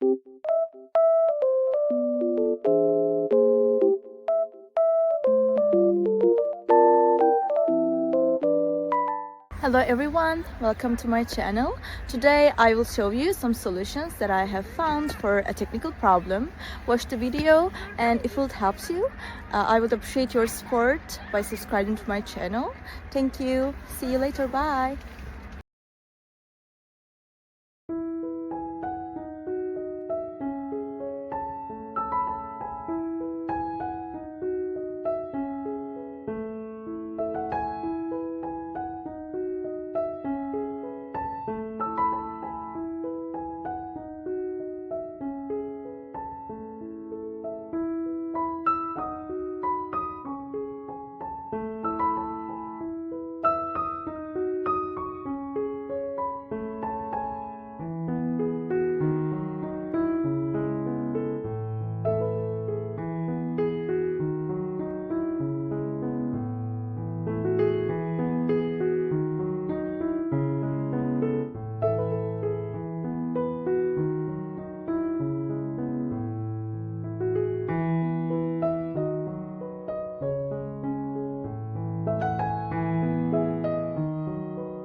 Hello everyone, welcome to my channel. Today I will show you some solutions that I have found for a technical problem. Watch the video, and if it helps you, I would appreciate your support by subscribing to my channel. Thank you. See you later. Bye.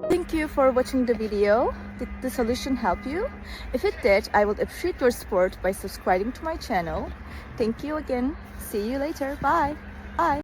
Thank you for watching the video. Did the solution help you? If it did, I would appreciate your support by subscribing to my channel. Thank you again. See you later. Bye. Bye.